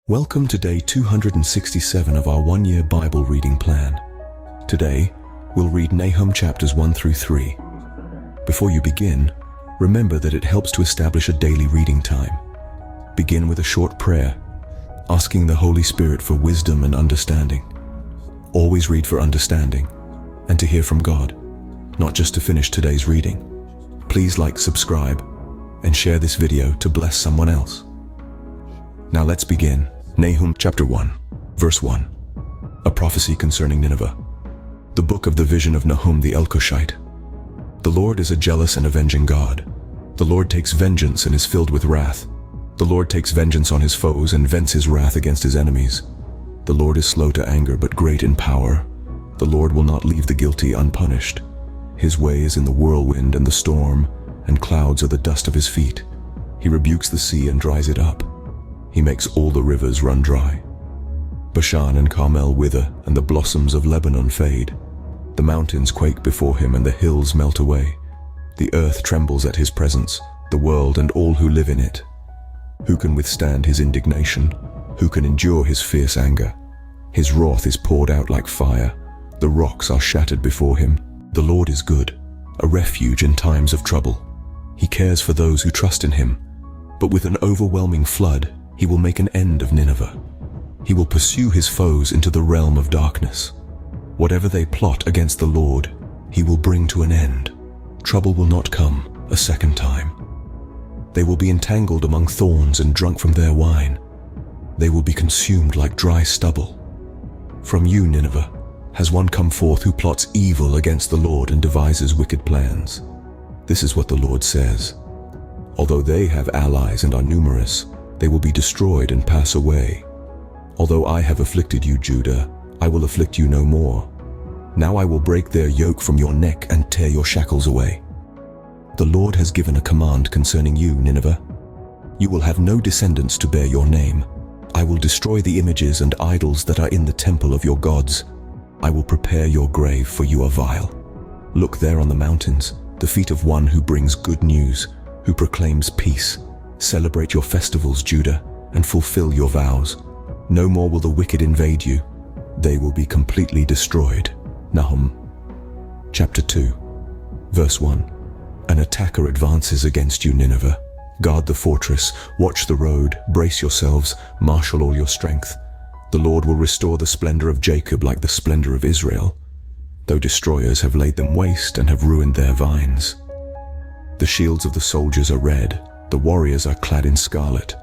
Welcome to day 267 of our one-year Bible reading plan. Today, we'll read Nahum chapters 1 through 3. Before you begin, remember that it helps to establish a daily reading time. Begin with a short prayer, asking the Holy Spirit for wisdom and understanding. Always read for understanding and to hear from God, not just to finish today's reading. Please like, subscribe, and share this video to bless someone else. Now let's begin. Nahum chapter 1, verse 1. A prophecy concerning Nineveh. The book of the vision of Nahum the Elkoshite. The Lord is a jealous and avenging God. The Lord takes vengeance and is filled with wrath. The Lord takes vengeance on his foes and vents his wrath against his enemies. The Lord is slow to anger but great in power. The Lord will not leave the guilty unpunished. His way is in the whirlwind and the storm, and clouds are the dust of his feet. He rebukes the sea and dries it up. He makes all the rivers run dry. Bashan and Carmel wither, and the blossoms of Lebanon fade. The mountains quake before him, and the hills melt away. The earth trembles at his presence, the world and all who live in it. Who can withstand his indignation? Who can endure his fierce anger? His wrath is poured out like fire. The rocks are shattered before him. The Lord is good, a refuge in times of trouble. He cares for those who trust in him, but with an overwhelming flood, he will make an end of Nineveh. He will pursue his foes into the realm of darkness. Whatever they plot against the Lord, he will bring to an end. Trouble will not come a second time. They will be entangled among thorns and drunk from their wine. They will be consumed like dry stubble. From you, Nineveh, has one come forth who plots evil against the Lord and devises wicked plans. This is what the Lord says. Although they have allies and are numerous, they will be destroyed and pass away. Although I have afflicted you, Judah, I will afflict you no more. Now I will break their yoke from your neck and tear your shackles away. The Lord has given a command concerning you, Nineveh. You will have no descendants to bear your name. I will destroy the images and idols that are in the temple of your gods. I will prepare your grave, for you are vile. Look there on the mountains, the feet of one who brings good news, who proclaims peace. Celebrate your festivals, Judah, and fulfill your vows. No more will the wicked invade you. They will be completely destroyed. Nahum chapter 2, verse 1. An attacker advances against you, Nineveh. Guard the fortress, watch the road, brace yourselves, marshal all your strength. The Lord will restore the splendor of Jacob like the splendor of Israel, though destroyers have laid them waste and have ruined their vines. The shields of the soldiers are red. The warriors are clad in scarlet.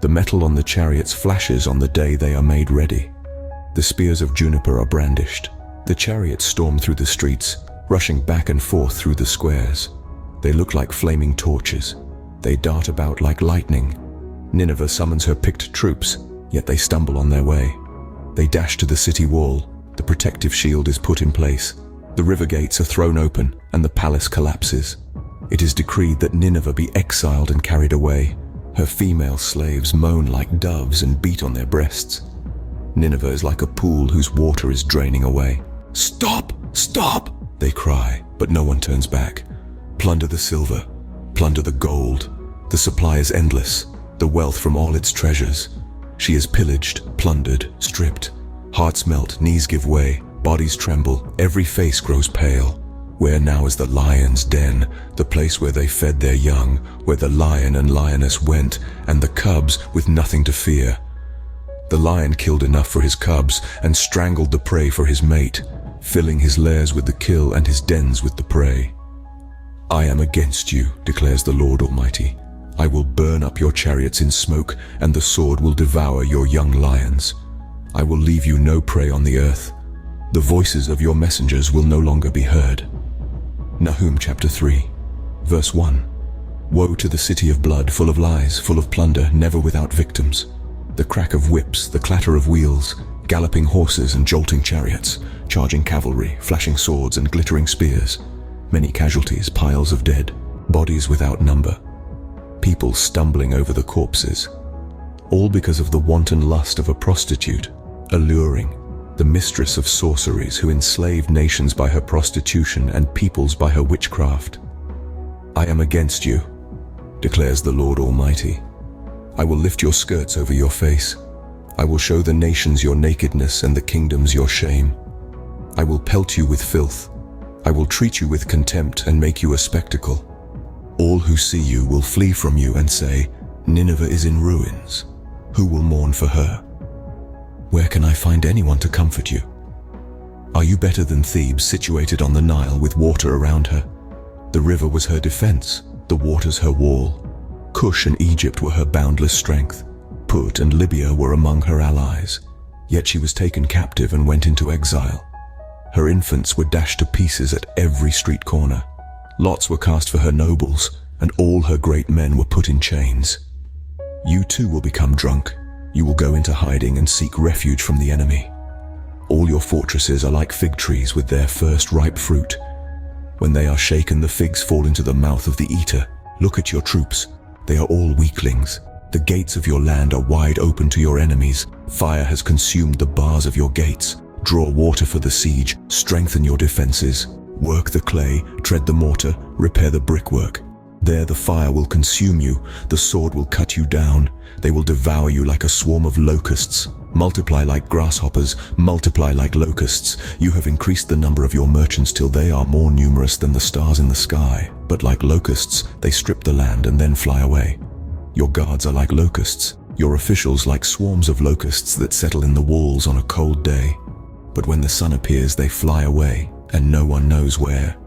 The metal on the chariots flashes on the day they are made ready. The spears of juniper are brandished. The chariots storm through the streets, rushing back and forth through the squares. They look like flaming torches. They dart about like lightning. Nineveh summons her picked troops, yet they stumble on their way. They dash to the city wall. The protective shield is put in place. The river gates are thrown open, and the palace collapses. It is decreed that Nineveh be exiled and carried away. Her female slaves moan like doves and beat on their breasts. Nineveh is like a pool whose water is draining away. Stop! Stop! They cry, but no one turns back. Plunder the silver, plunder the gold. The supply is endless, the wealth from all its treasures. She is pillaged, plundered, stripped. Hearts melt, knees give way, bodies tremble, every face grows pale. Where now is the lion's den, the place where they fed their young, where the lion and lioness went, and the cubs with nothing to fear. The lion killed enough for his cubs and strangled the prey for his mate, filling his lairs with the kill and his dens with the prey. I am against you, declares the Lord Almighty. I will burn up your chariots in smoke, and the sword will devour your young lions. I will leave you no prey on the earth. The voices of your messengers will no longer be heard. Nahum chapter 3, verse 1. Woe to the city of blood, full of lies, full of plunder, never without victims. The crack of whips, the clatter of wheels, galloping horses and jolting chariots, charging cavalry, flashing swords and glittering spears. Many casualties, piles of dead, bodies without number. People stumbling over the corpses. All because of the wanton lust of a prostitute, alluring, the mistress of sorceries who enslaved nations by her prostitution and peoples by her witchcraft. I am against you, declares the Lord Almighty. I will lift your skirts over your face. I will show the nations your nakedness and the kingdoms your shame. I will pelt you with filth. I will treat you with contempt and make you a spectacle. All who see you will flee from you and say, Nineveh is in ruins. Who will mourn for her? Where can I find anyone to comfort you? Are you better than Thebes, situated on the Nile with water around her? The river was her defense, the waters her wall. Cush and Egypt were her boundless strength. Put and Libya were among her allies. Yet she was taken captive and went into exile. Her infants were dashed to pieces at every street corner. Lots were cast for her nobles, and all her great men were put in chains. You too will become drunk. You will go into hiding and seek refuge from the enemy. All your fortresses are like fig trees with their first ripe fruit. When they are shaken, the figs fall into the mouth of the eater. Look at your troops. They are all weaklings. The gates of your land are wide open to your enemies. Fire has consumed the bars of your gates. Draw water for the siege. Strengthen your defenses. Work the clay, tread the mortar, repair the brickwork. There the fire will consume you. The sword will cut you down. They will devour you like a swarm of locusts. Multiply like grasshoppers, multiply like locusts. You have increased the number of your merchants till they are more numerous than the stars in the sky. But like locusts, they strip the land and then fly away. Your guards are like locusts, your officials like swarms of locusts that settle in the walls on a cold day. But when the sun appears, they fly away, and no one knows where.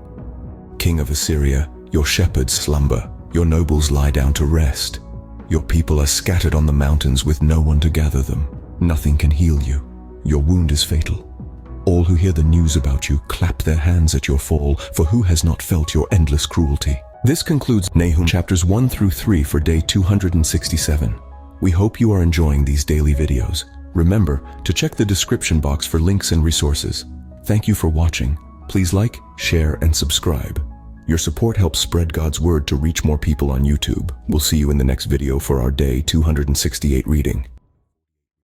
King of Assyria, your shepherds slumber, your nobles lie down to rest. Your people are scattered on the mountains with no one to gather them. Nothing can heal you. Your wound is fatal. All who hear the news about you clap their hands at your fall, for who has not felt your endless cruelty? This concludes Nahum chapters 1 through 3 for day 267. We hope you are enjoying these daily videos. Remember to check the description box for links and resources. Thank you for watching. Please like, share, and subscribe. Your support helps spread God's word to reach more people on YouTube. We'll see you in the next video for our day 268 reading.